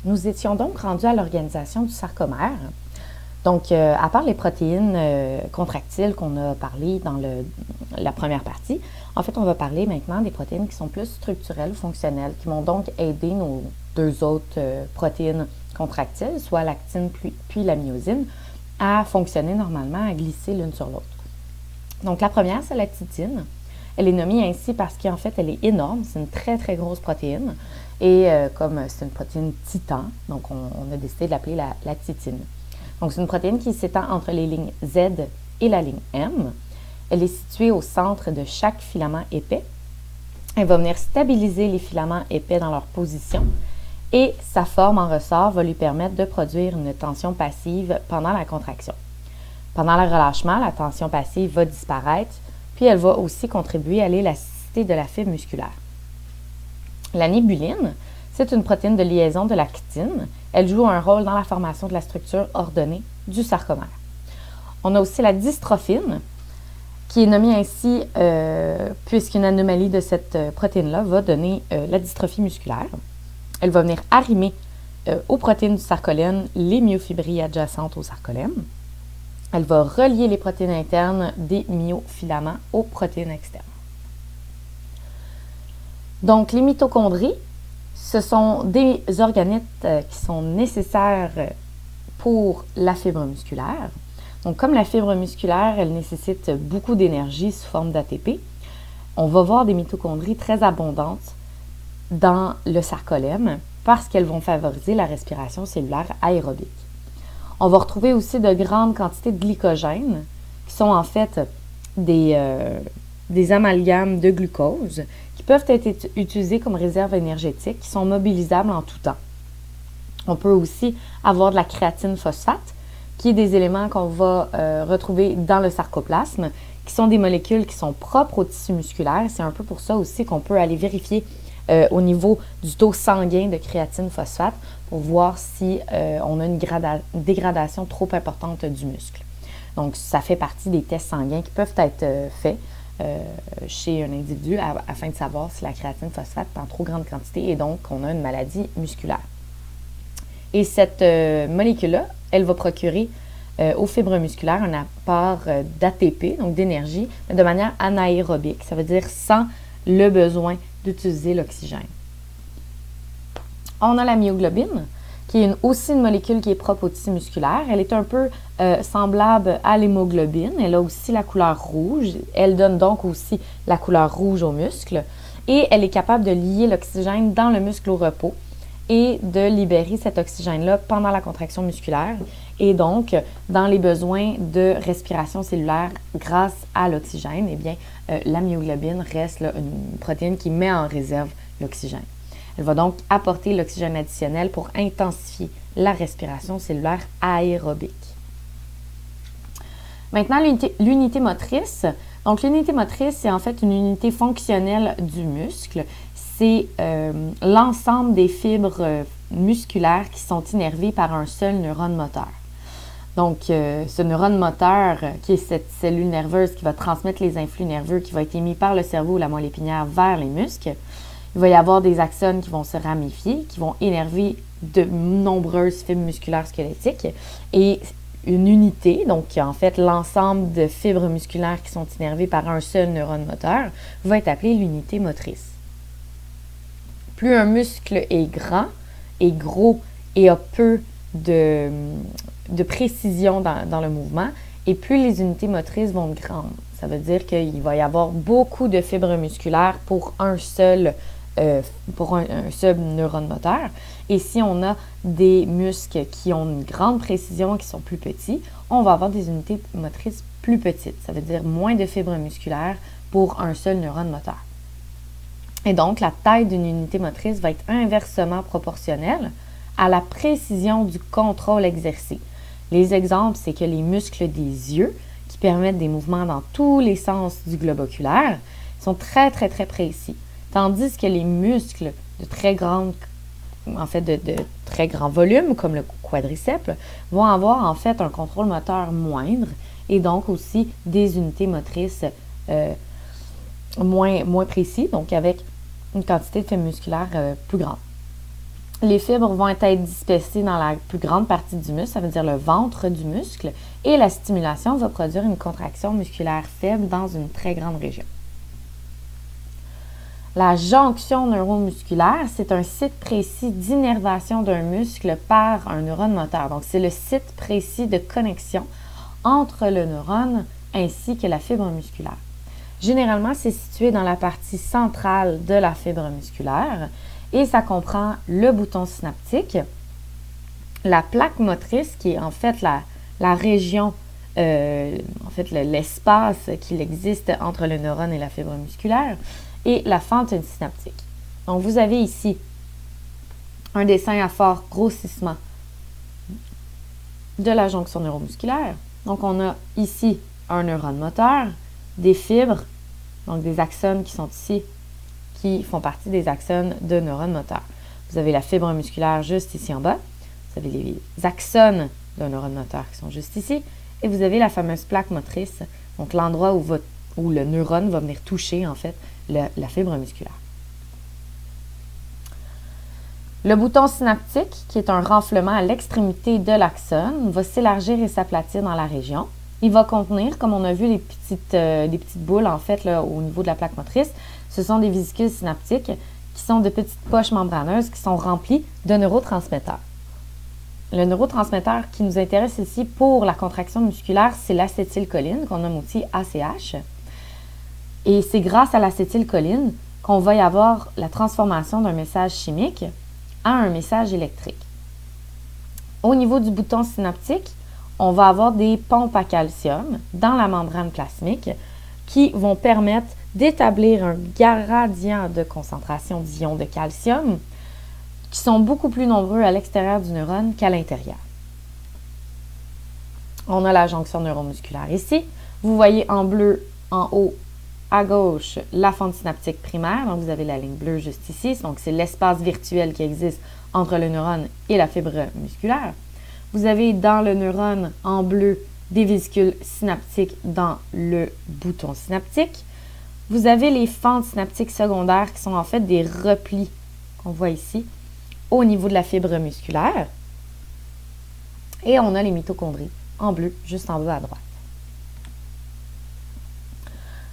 Nous étions donc rendus à l'organisation du sarcomère. Donc, à part les protéines contractiles qu'on a parlé dans la première partie, en fait, on va parler maintenant des protéines qui sont plus structurelles, fonctionnelles, qui vont donc aider nos deux autres protéines contractiles, soit l'actine puis la myosine, à fonctionner normalement, à glisser l'une sur l'autre. Donc, la première, c'est la titine. Elle est nommée ainsi parce qu'en fait, elle est énorme. C'est une très, très grosse protéine. Et comme c'est une protéine titan, donc on a décidé de l'appeler la titine. Donc, c'est une protéine qui s'étend entre les lignes Z et la ligne M. Elle est située au centre de chaque filament épais. Elle va venir stabiliser les filaments épais dans leur position et sa forme en ressort va lui permettre de produire une tension passive pendant la contraction. Pendant le relâchement, la tension passive va disparaître, puis elle va aussi contribuer à l'élasticité de la fibre musculaire. La nébuline, c'est une protéine de liaison de l'actine. Elle joue un rôle dans la formation de la structure ordonnée du sarcomère. On a aussi la dystrophine, qui est nommée ainsi puisqu'une anomalie de cette protéine-là va donner la dystrophie musculaire. Elle va venir arrimer aux protéines du sarcolène les myofibrilles adjacentes au sarcolène. Elle va relier les protéines internes des myofilaments aux protéines externes. Donc, les mitochondries, ce sont des organites qui sont nécessaires pour la fibre musculaire. Donc, comme la fibre musculaire, elle nécessite beaucoup d'énergie sous forme d'ATP, on va voir des mitochondries très abondantes dans le sarcolème parce qu'elles vont favoriser la respiration cellulaire aérobique. On va retrouver aussi de grandes quantités de glycogène qui sont en fait des amalgames de glucose qui peuvent être utilisés comme réserve énergétique, qui sont mobilisables en tout temps. On peut aussi avoir de la créatine phosphate, qui est des éléments qu'on va retrouver dans le sarcoplasme, qui sont des molécules qui sont propres au tissu musculaire. C'est un peu pour ça aussi qu'on peut aller vérifier au niveau du taux sanguin de créatine phosphate pour voir si on a une dégradation trop importante du muscle. Donc, ça fait partie des tests sanguins qui peuvent être faits chez un individu afin de savoir si la créatine phosphate est en trop grande quantité et donc qu'on a une maladie musculaire. Et cette molécule-là, elle va procurer aux fibres musculaires un apport d'ATP, donc d'énergie, mais de manière anaérobique, ça veut dire sans le besoin d'utiliser l'oxygène. On a la myoglobine, qui est aussi une molécule qui est propre au tissu musculaire. Elle est un peu semblable à l'hémoglobine. Elle a aussi la couleur rouge. Elle donne donc aussi la couleur rouge aux muscles. Et elle est capable de lier l'oxygène dans le muscle au repos et de libérer cet oxygène-là pendant la contraction musculaire. Et donc, dans les besoins de respiration cellulaire grâce à l'oxygène, eh bien, la myoglobine reste là, une protéine qui met en réserve l'oxygène. Elle va donc apporter l'oxygène additionnel pour intensifier la respiration cellulaire aérobique. Maintenant, l'unité motrice. Donc, l'unité motrice, c'est en fait une unité fonctionnelle du muscle. C'est l'ensemble des fibres musculaires qui sont innervées par un seul neurone moteur. Donc, ce neurone moteur, qui est cette cellule nerveuse qui va transmettre les influx nerveux qui va être émis par le cerveau ou la moelle épinière vers les muscles, il va y avoir des axones qui vont se ramifier, qui vont innerver de nombreuses fibres musculaires squelettiques et une unité, donc en fait l'ensemble de fibres musculaires qui sont innervées par un seul neurone moteur, va être appelée l'unité motrice. Plus un muscle est grand, est gros et a peu de précision dans le mouvement, et plus les unités motrices vont être grandes. Ça veut dire qu'il va y avoir beaucoup de fibres musculaires pour un seul neurone moteur. Et si on a des muscles qui ont une grande précision, qui sont plus petits, on va avoir des unités motrices plus petites. Ça veut dire moins de fibres musculaires pour un seul neurone moteur. Et donc, la taille d'une unité motrice va être inversement proportionnelle à la précision du contrôle exercé. Les exemples, c'est que les muscles des yeux, qui permettent des mouvements dans tous les sens du globe oculaire, sont très, très, très précis. Tandis que les muscles de très grand volume, comme le quadriceps, vont avoir en fait un contrôle moteur moindre et donc aussi des unités motrices moins précis, donc avec une quantité de fibres musculaires plus grande. les fibres vont être dispersées dans la plus grande partie du muscle, ça veut dire le ventre du muscle, et la stimulation va produire une contraction musculaire faible dans une très grande région. La jonction neuromusculaire, c'est un site précis d'innervation d'un muscle par un neurone moteur. Donc, c'est le site précis de connexion entre le neurone ainsi que la fibre musculaire. Généralement, c'est situé dans la partie centrale de la fibre musculaire et ça comprend le bouton synaptique, la plaque motrice qui est en fait la région, l'espace qu'il existe entre le neurone et la fibre musculaire, et la fente synaptique. Donc, vous avez ici un dessin à fort grossissement de la jonction neuromusculaire. Donc, on a ici un neurone moteur, des fibres, donc des axones qui sont ici, qui font partie des axones de neurones moteurs. Vous avez la fibre musculaire juste ici en bas. Vous avez les axones d'un neurone moteur qui sont juste ici. Et vous avez la fameuse plaque motrice, donc l'endroit où le neurone va venir toucher, en fait, la fibre musculaire. Le bouton synaptique, qui est un renflement à l'extrémité de l'axone, va s'élargir et s'aplatir dans la région. Il va contenir, comme on a vu, des petites boules, en fait, là, au niveau de la plaque motrice. Ce sont des vésicules synaptiques qui sont de petites poches membraneuses qui sont remplies de neurotransmetteurs. Le neurotransmetteur qui nous intéresse ici pour la contraction musculaire, c'est l'acétylcholine, qu'on nomme aussi ACH. Et c'est grâce à l'acétylcholine qu'on va y avoir la transformation d'un message chimique à un message électrique. Au niveau du bouton synaptique, on va avoir des pompes à calcium dans la membrane plasmique qui vont permettre d'établir un gradient de concentration d'ions de calcium qui sont beaucoup plus nombreux à l'extérieur du neurone qu'à l'intérieur. On a la jonction neuromusculaire ici. Vous voyez en bleu, en haut, à gauche, la fente synaptique primaire. Donc, vous avez la ligne bleue juste ici. Donc, c'est l'espace virtuel qui existe entre le neurone et la fibre musculaire. Vous avez dans le neurone, en bleu, des vésicules synaptiques dans le bouton synaptique. Vous avez les fentes synaptiques secondaires qui sont en fait des replis qu'on voit ici au niveau de la fibre musculaire. Et on a les mitochondries en bleu, juste en bas à droite.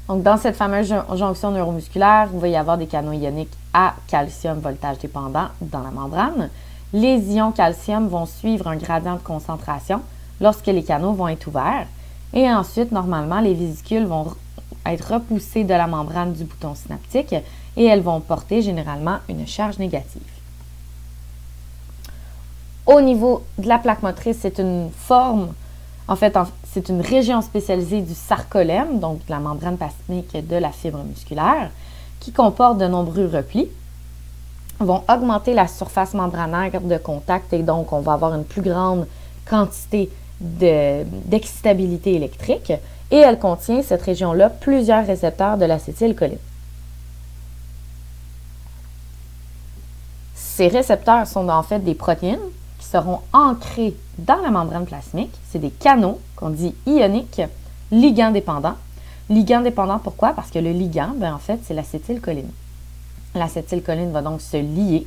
Donc, dans cette fameuse jonction neuromusculaire, il va y avoir des canaux ioniques à calcium voltage dépendant dans la membrane. Les ions calcium vont suivre un gradient de concentration lorsque les canaux vont être ouverts. Et ensuite, normalement, les vésicules vont être repoussées de la membrane du bouton synaptique et elles vont porter généralement une charge négative. Au niveau de la plaque motrice, c'est une forme, c'est une région spécialisée du sarcolème, donc la membrane plasmique de la fibre musculaire, qui comporte de nombreux replis, vont augmenter la surface membranaire de contact et donc on va avoir une plus grande quantité d'excitabilité électrique et elle contient, cette région-là, plusieurs récepteurs de l'acétylcholine. Ces récepteurs sont en fait des protéines qui seront ancrés dans la membrane plasmique. C'est des canaux qu'on dit ioniques, ligand dépendants. Ligand dépendant, pourquoi? Parce que le ligand, en fait, c'est l'acétylcholine. L'acétylcholine va donc se lier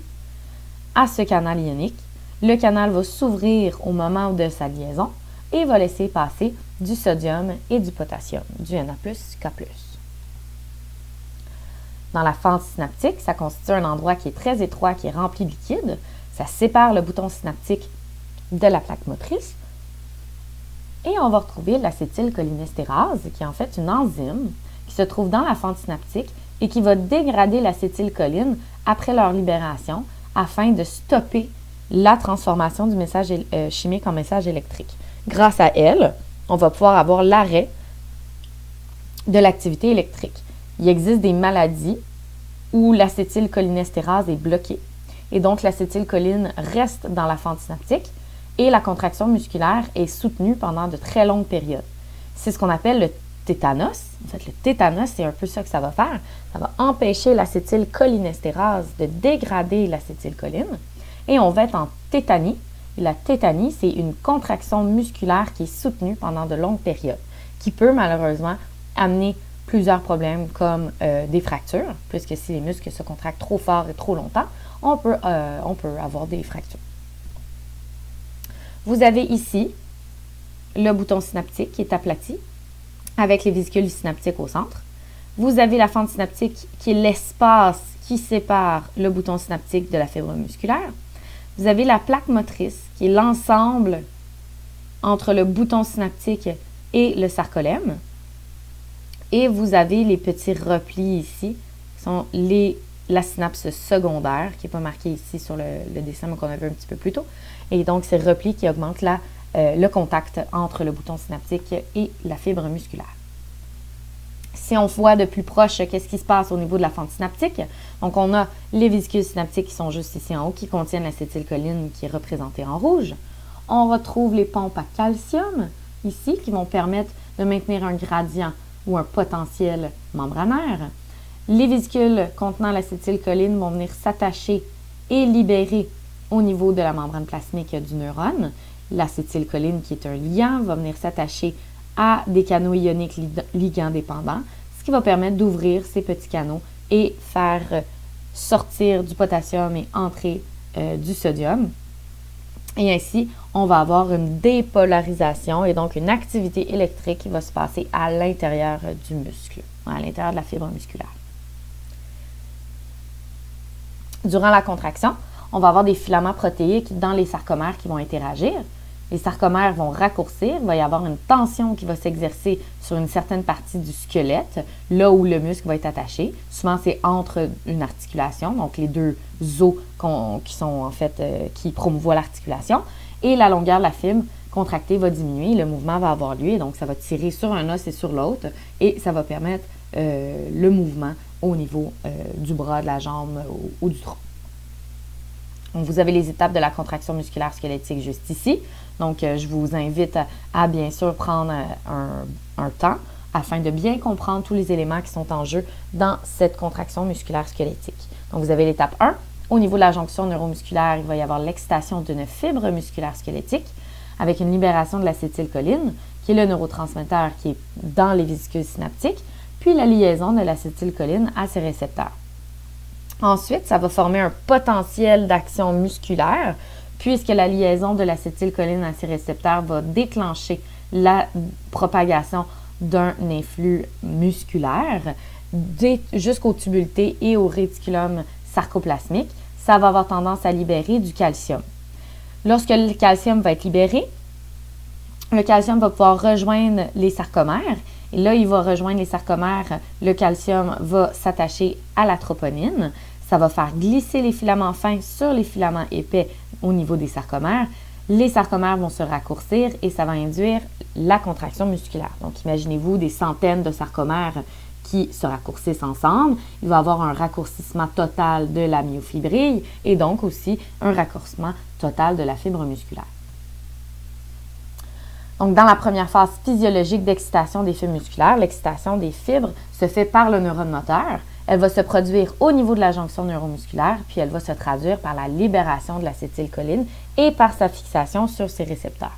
à ce canal ionique. Le canal va s'ouvrir au moment de sa liaison et va laisser passer du sodium et du potassium, du Na+, K+. Dans la fente synaptique, ça constitue un endroit qui est très étroit, qui est rempli de liquide. Ça sépare le bouton synaptique de la plaque motrice. Et on va retrouver l'acétylcholinestérase, qui est en fait une enzyme qui se trouve dans la fente synaptique et qui va dégrader l'acétylcholine après leur libération afin de stopper la transformation du message chimique en message électrique. Grâce à elle, on va pouvoir avoir l'arrêt de l'activité électrique. Il existe des maladies où l'acétylcholinestérase est bloquée et donc l'acétylcholine reste dans la fente synaptique et la contraction musculaire est soutenue pendant de très longues périodes. C'est ce qu'on appelle le tétanos. En fait, le tétanos, c'est un peu ça que ça va faire. Ça va empêcher l'acétylcholinestérase de dégrader l'acétylcholine et on va être en tétanie. Et la tétanie, c'est une contraction musculaire qui est soutenue pendant de longues périodes, qui peut malheureusement amener plusieurs problèmes comme des fractures, puisque si les muscles se contractent trop fort et trop longtemps, on peut avoir des fractures. Vous avez ici le bouton synaptique qui est aplati avec les vésicules synaptiques au centre. Vous avez la fente synaptique qui est l'espace qui sépare le bouton synaptique de la fibre musculaire. Vous avez la plaque motrice qui est l'ensemble entre le bouton synaptique et le sarcolème. Et vous avez les petits replis ici, qui sont la synapse secondaire, qui n'est pas marquée ici sur le dessin, mais qu'on a vu un petit peu plus tôt. Et donc, ces replis qui augmentent le contact entre le bouton synaptique et la fibre musculaire. Si on voit de plus proche qu'est-ce qui se passe au niveau de la fente synaptique, donc on a les vésicules synaptiques qui sont juste ici en haut, qui contiennent l'acétylcholine qui est représentée en rouge. On retrouve les pompes à calcium ici qui vont permettre de maintenir un gradient ou un potentiel membranaire. Les vésicules contenant l'acétylcholine vont venir s'attacher et libérer au niveau de la membrane plasmique du neurone. L'acétylcholine, qui est un liant, va venir s'attacher à des canaux ioniques ligands dépendants, ce qui va permettre d'ouvrir ces petits canaux et faire sortir du potassium et entrer du sodium. Et ainsi, on va avoir une dépolarisation et donc une activité électrique qui va se passer à l'intérieur du muscle, à l'intérieur de la fibre musculaire. Durant la contraction, on va avoir des filaments protéiques dans les sarcomères qui vont interagir. Les sarcomères vont raccourcir, il va y avoir une tension qui va s'exercer sur une certaine partie du squelette, là où le muscle va être attaché. Souvent, c'est entre une articulation, donc les deux os qui promouvoient l'articulation. Et la longueur de la fibre contractée va diminuer, le mouvement va avoir lieu, et donc ça va tirer sur un os et sur l'autre, et ça va permettre le mouvement au niveau du bras, de la jambe ou du tronc. Donc, vous avez les étapes de la contraction musculaire squelettique juste ici. Donc, je vous invite à bien sûr prendre un temps afin de bien comprendre tous les éléments qui sont en jeu dans cette contraction musculaire squelettique. Donc, vous avez l'étape 1. Au niveau de la jonction neuromusculaire, il va y avoir l'excitation d'une fibre musculaire squelettique avec une libération de l'acétylcholine, qui est le neurotransmetteur qui est dans les vésicules synaptiques, puis la liaison de l'acétylcholine à ses récepteurs. Ensuite, ça va former un potentiel d'action musculaire, puisque la liaison de l'acétylcholine à ses récepteurs va déclencher la propagation d'un influx musculaire jusqu'au tubule T et au réticulum sarcoplasmique. Ça va avoir tendance à libérer du calcium. Lorsque le calcium va être libéré, le calcium va pouvoir rejoindre les sarcomères. Et là, il va rejoindre les sarcomères. Le calcium va s'attacher à la troponine. Ça va faire glisser les filaments fins sur les filaments épais au niveau des sarcomères. Les sarcomères vont se raccourcir et ça va induire la contraction musculaire. Donc, imaginez-vous des centaines de sarcomères qui se raccourcissent ensemble. Il va y avoir un raccourcissement total de la myofibrille et donc aussi un raccourcissement total de la fibre musculaire. Donc, dans la première phase physiologique d'excitation des fibres musculaires, l'excitation des fibres se fait par le neurone moteur. Elle va se produire au niveau de la jonction neuromusculaire, puis elle va se traduire par la libération de l'acétylcholine et par sa fixation sur ses récepteurs.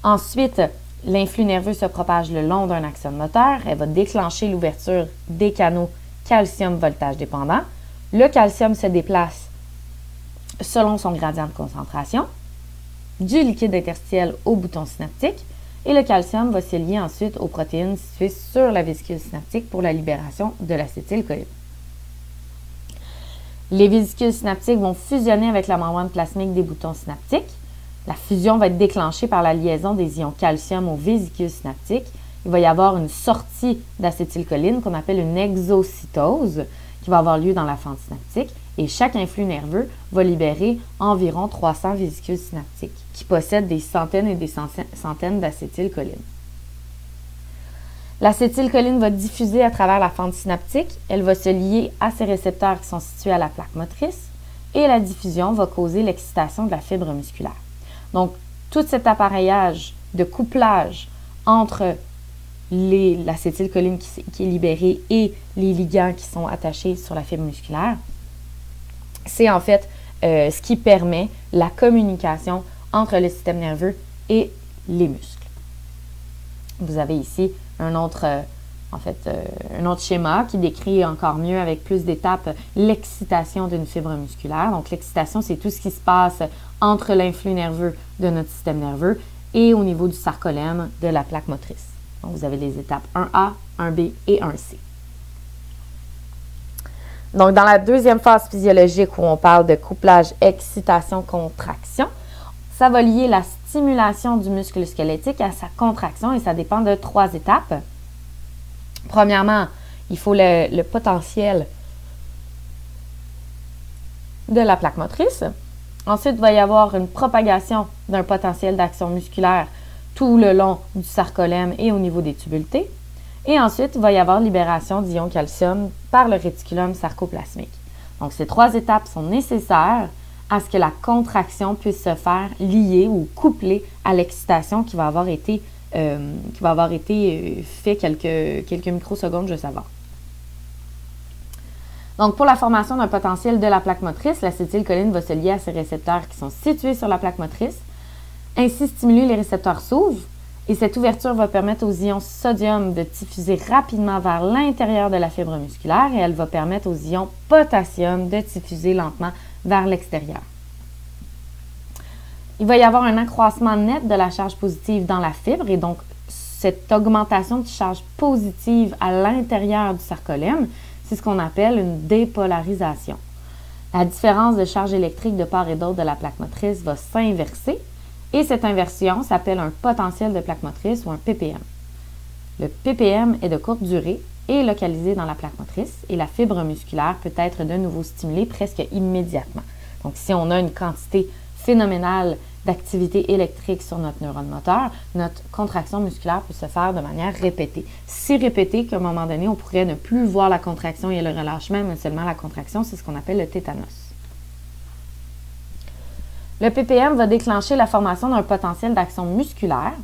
Ensuite, l'influx nerveux se propage le long d'un axone moteur. Elle va déclencher l'ouverture des canaux calcium voltage dépendant. Le calcium se déplace selon son gradient de concentration du liquide interstitiel au bouton synaptique et le calcium va se lier ensuite aux protéines situées sur la vésicule synaptique pour la libération de l'acétylcholine. Les vésicules synaptiques vont fusionner avec la membrane plasmique des boutons synaptiques. La fusion va être déclenchée par la liaison des ions calcium aux vésicules synaptiques. Il va y avoir une sortie d'acétylcholine qu'on appelle une exocytose qui va avoir lieu dans la fente synaptique et chaque influx nerveux va libérer environ 300 vésicules synaptiques qui possèdent des centaines et des centaines d'acétylcholine. L'acétylcholine va diffuser à travers la fente synaptique, elle va se lier à ses récepteurs qui sont situés à la plaque motrice et la diffusion va causer l'excitation de la fibre musculaire. Donc, tout cet appareillage de couplage entre l'acétylcholine qui est libérée et les ligands qui sont attachés sur la fibre musculaire, c'est en fait ce qui permet la communication entre le système nerveux et les muscles. Vous avez ici un autre en fait, un autre schéma qui décrit encore mieux avec plus d'étapes l'excitation d'une fibre musculaire. Donc, l'excitation, c'est tout ce qui se passe entre l'influx nerveux de notre système nerveux et au niveau du sarcolème de la plaque motrice. Donc, vous avez les étapes 1A, 1B et 1C. Donc, dans la deuxième phase physiologique où on parle de couplage excitation-contraction, ça va lier la stimulation du muscle squelettique à sa contraction et ça dépend de 3 étapes. Premièrement, il faut le potentiel de la plaque motrice. Ensuite, il va y avoir une propagation d'un potentiel d'action musculaire tout le long du sarcolème et au niveau des tubultés. Et ensuite, il va y avoir libération d'ions calcium par le réticulum sarcoplasmique. Donc, ces 3 étapes sont nécessaires à ce que la contraction puisse se faire liée ou couplée à l'excitation qui va avoir été fait quelques microsecondes juste avant. Donc, pour la formation d'un potentiel de la plaque motrice, l'acétylcholine va se lier à ces récepteurs qui sont situés sur la plaque motrice. Ainsi, stimulés, les récepteurs s'ouvrent et cette ouverture va permettre aux ions sodium de diffuser rapidement vers l'intérieur de la fibre musculaire et elle va permettre aux ions potassium de diffuser lentement vers l'extérieur. Il va y avoir un accroissement net de la charge positive dans la fibre et donc cette augmentation de charge positive à l'intérieur du sarcolème, c'est ce qu'on appelle une dépolarisation. La différence de charge électrique de part et d'autre de la plaque motrice va s'inverser et cette inversion s'appelle un potentiel de plaque motrice ou un ppm. Le ppm est de courte durée et localisé dans la plaque motrice et la fibre musculaire peut être de nouveau stimulée presque immédiatement. Donc, si on a une quantité phénoménale d'activité électrique sur notre neurone moteur, notre contraction musculaire peut se faire de manière répétée. Si répétée qu'à un moment donné, on pourrait ne plus voir la contraction et le relâchement, mais seulement la contraction, c'est ce qu'on appelle le tétanos. Le ppm va déclencher la formation d'un potentiel d'action musculaire.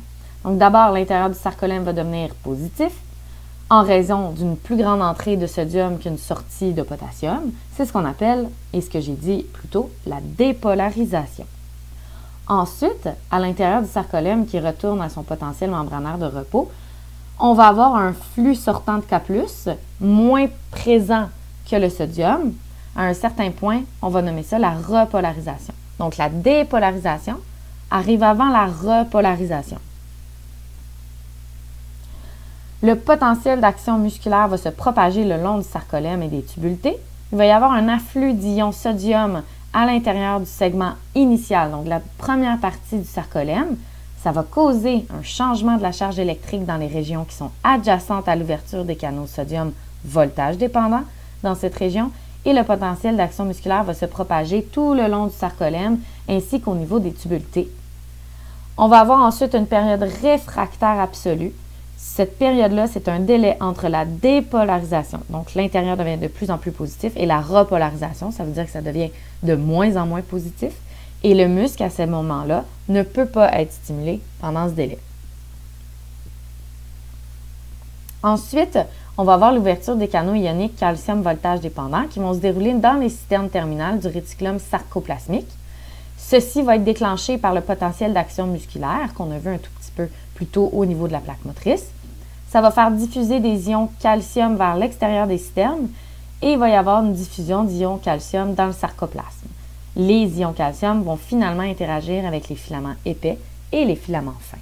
Donc d'abord, l'intérieur du sarcolème va devenir positif en raison d'une plus grande entrée de sodium qu'une sortie de potassium. C'est ce qu'on appelle, et ce que j'ai dit plus tôt, la dépolarisation. Ensuite, à l'intérieur du sarcolème qui retourne à son potentiel membranaire de repos, on va avoir un flux sortant de K+, moins présent que le sodium. À un certain point, on va nommer ça la repolarisation. Donc, la dépolarisation arrive avant la repolarisation. Le potentiel d'action musculaire va se propager le long du sarcolème et des tubultés. Il va y avoir un afflux d'ions sodium à l'intérieur du segment initial, donc la première partie du sarcolème. Ça va causer un changement de la charge électrique dans les régions qui sont adjacentes à l'ouverture des canaux sodium voltage dépendant dans cette région. Et le potentiel d'action musculaire va se propager tout le long du sarcolème ainsi qu'au niveau des tubultés. On va avoir ensuite une période réfractaire absolue. Cette période-là, c'est un délai entre la dépolarisation, donc l'intérieur devient de plus en plus positif, et la repolarisation, ça veut dire que ça devient de moins en moins positif. Et le muscle, à ce moment-là, ne peut pas être stimulé pendant ce délai. Ensuite, on va avoir l'ouverture des canaux ioniques calcium voltage dépendants qui vont se dérouler dans les cisternes terminales du réticulum sarcoplasmique. Ceci va être déclenché par le potentiel d'action musculaire qu'on a vu un tout petit peu plus tôt au niveau de la plaque motrice. Ça va faire diffuser des ions calcium vers l'extérieur des cisternes et il va y avoir une diffusion d'ions calcium dans le sarcoplasme. Les ions calcium vont finalement interagir avec les filaments épais et les filaments fins.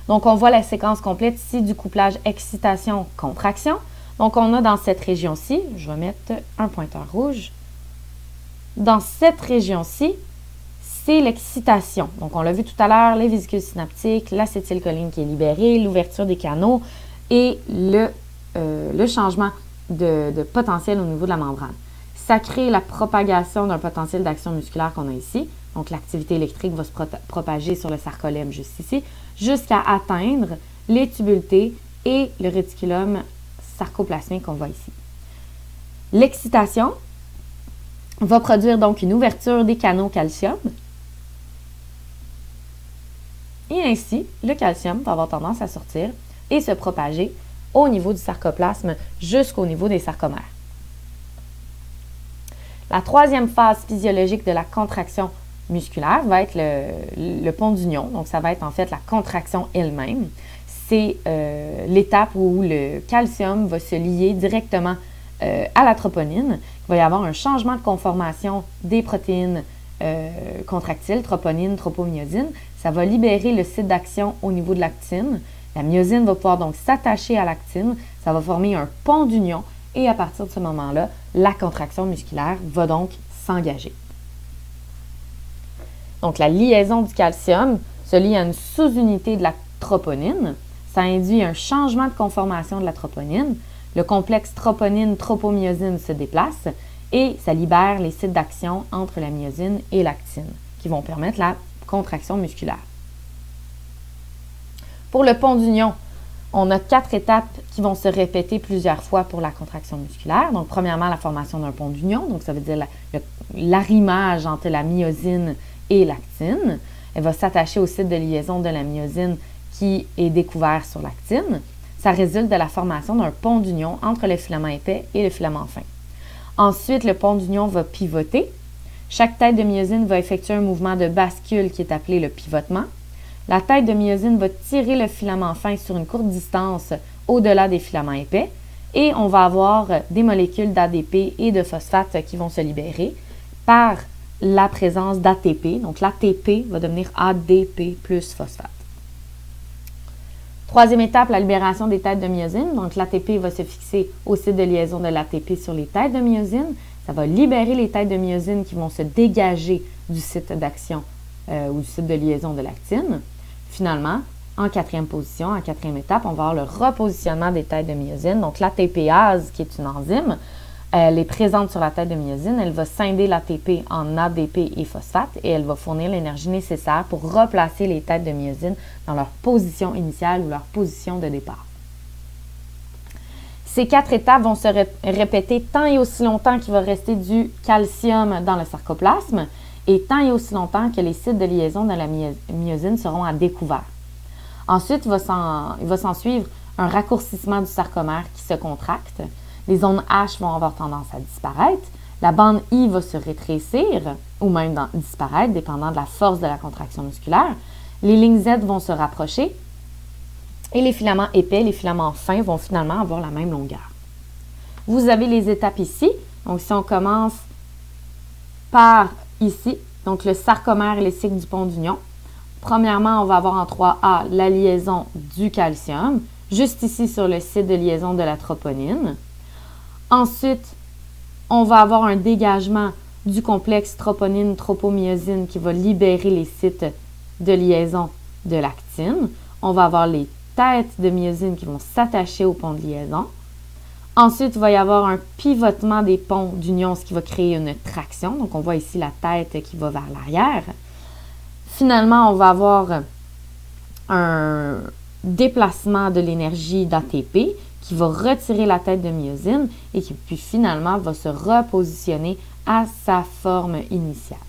Donc, on voit la séquence complète ici du couplage excitation-contraction. Donc, on a dans cette région-ci, je vais mettre un pointeur rouge. Dans cette région-ci, c'est l'excitation. Donc, on l'a vu tout à l'heure, les vésicules synaptiques, l'acétylcholine qui est libérée, l'ouverture des canaux et le changement de potentiel au niveau de la membrane. Ça crée la propagation d'un potentiel d'action musculaire qu'on a ici. Donc, l'activité électrique va se propager sur le sarcolème juste ici, jusqu'à atteindre les tubultés et le réticulum sarcoplasmique qu'on voit ici. L'excitation va produire donc une ouverture des canaux calcium et ainsi, le calcium va avoir tendance à sortir et se propager au niveau du sarcoplasme jusqu'au niveau des sarcomères. La troisième phase physiologique de la contraction musculaire va être le pont d'union. Donc, ça va être en fait la contraction elle-même. c'est l'étape où le calcium va se lier directement à la troponine. Il va y avoir un changement de conformation des protéines contractiles, troponine, tropomyosine. Ça va libérer le site d'action au niveau de l'actine. La myosine va pouvoir donc s'attacher à l'actine. Ça va former un pont d'union et à partir de ce moment-là, la contraction musculaire va donc s'engager. Donc, la liaison du calcium se lie à une sous-unité de la troponine. Ça induit un changement de conformation de la troponine. Le complexe troponine-tropomyosine se déplace et ça libère les sites d'action entre la myosine et l'actine qui vont permettre la contraction musculaire. Pour le pont d'union, on a 4 étapes qui vont se répéter plusieurs fois pour la contraction musculaire. Donc, premièrement, la formation d'un pont d'union. Donc, ça veut dire l'arrimage entre la myosine et l'actine. Elle va s'attacher au site de liaison de la myosine qui est découvert sur l'actine. Ça résulte de la formation d'un pont d'union entre le filament épais et le filament fin. Ensuite, le pont d'union va pivoter. Chaque tête de myosine va effectuer un mouvement de bascule qui est appelé le pivotement. La tête de myosine va tirer le filament fin sur une courte distance au-delà des filaments épais et on va avoir des molécules d'ADP et de phosphate qui vont se libérer par la présence d'ATP. Donc, l'ATP va devenir ADP plus phosphate. Troisième étape, la libération des têtes de myosine. Donc, l'ATP va se fixer au site de liaison de l'ATP sur les têtes de myosine. Ça va libérer les têtes de myosine qui vont se dégager du site d'action ou du site de liaison de l'actine. Finalement, en quatrième position, en quatrième étape, on va avoir le repositionnement des têtes de myosine. Donc, l'ATPase, qui est une enzyme, elle est présente sur la tête de myosine. Elle va scinder l'ATP en ADP et phosphate et elle va fournir l'énergie nécessaire pour replacer les têtes de myosine dans leur position initiale ou leur position de départ. Ces 4 étapes vont se répéter tant et aussi longtemps qu'il va rester du calcium dans le sarcoplasme et tant et aussi longtemps que les sites de liaison de la myosine seront à découvert. Ensuite, il va s'en suivre un raccourcissement du sarcomère qui se contracte. Les zones H vont avoir tendance à disparaître. La bande I va se rétrécir ou même disparaître, dépendant de la force de la contraction musculaire. Les lignes Z vont se rapprocher et les filaments épais, les filaments fins vont finalement avoir la même longueur. Vous avez les étapes ici. Donc, si on commence par ici, donc le sarcomère et les cycles du pont d'union. Premièrement, on va avoir en 3A la liaison du calcium, juste ici sur le site de liaison de la troponine. Ensuite, on va avoir un dégagement du complexe troponine-tropomyosine qui va libérer les sites de liaison de l'actine. On va avoir les têtes de myosine qui vont s'attacher au pont de liaison. Ensuite, il va y avoir un pivotement des ponts d'union, ce qui va créer une traction. Donc, on voit ici la tête qui va vers l'arrière. Finalement, on va avoir un déplacement de l'énergie d'ATP qui va retirer la tête de myosine et qui puis finalement va se repositionner à sa forme initiale.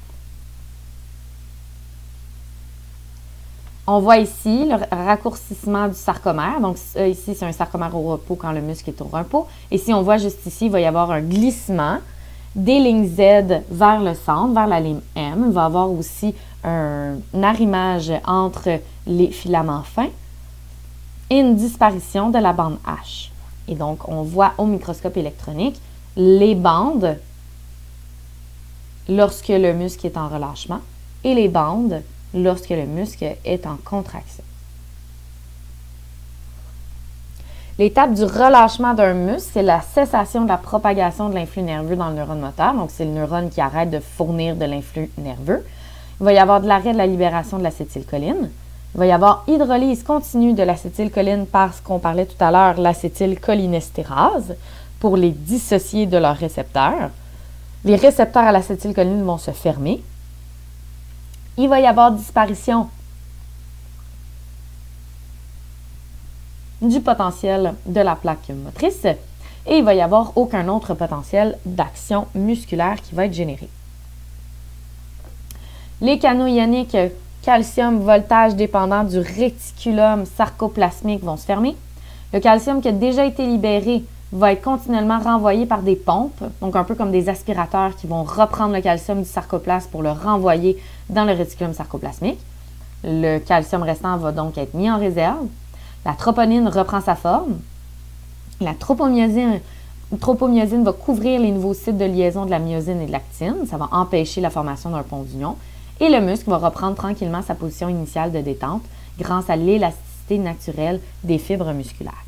On voit ici le raccourcissement du sarcomère. Donc ici, c'est un sarcomère au repos quand le muscle est au repos. Et si on voit juste ici, il va y avoir un glissement des lignes Z vers le centre, vers la ligne M. Il va y avoir aussi un arrimage entre les filaments fins et une disparition de la bande H. Et donc, on voit au microscope électronique les bandes lorsque le muscle est en relâchement et les bandes lorsque le muscle est en contraction. L'étape du relâchement d'un muscle, c'est la cessation de la propagation de l'influx nerveux dans le neurone moteur. Donc, c'est le neurone qui arrête de fournir de l'influx nerveux. Il va y avoir de l'arrêt de la libération de l'acétylcholine. Il va y avoir hydrolyse continue de l'acétylcholine par ce qu'on parlait tout à l'heure, l'acétylcholinestérase, pour les dissocier de leurs récepteurs. Les récepteurs à l'acétylcholine vont se fermer. Il va y avoir disparition du potentiel de la plaque motrice et il va y avoir aucun autre potentiel d'action musculaire qui va être généré. Les canaux ioniques calcium voltage dépendant du réticulum sarcoplasmique vont se fermer. Le calcium qui a déjà été libéré va être continuellement renvoyé par des pompes, donc un peu comme des aspirateurs qui vont reprendre le calcium du sarcoplasme pour le renvoyer dans le réticulum sarcoplasmique. Le calcium restant va donc être mis en réserve. La troponine reprend sa forme. La tropomyosine va couvrir les nouveaux sites de liaison de la myosine et de l'actine. Ça va empêcher la formation d'un pont d'union. Et le muscle va reprendre tranquillement sa position initiale de détente grâce à l'élasticité naturelle des fibres musculaires.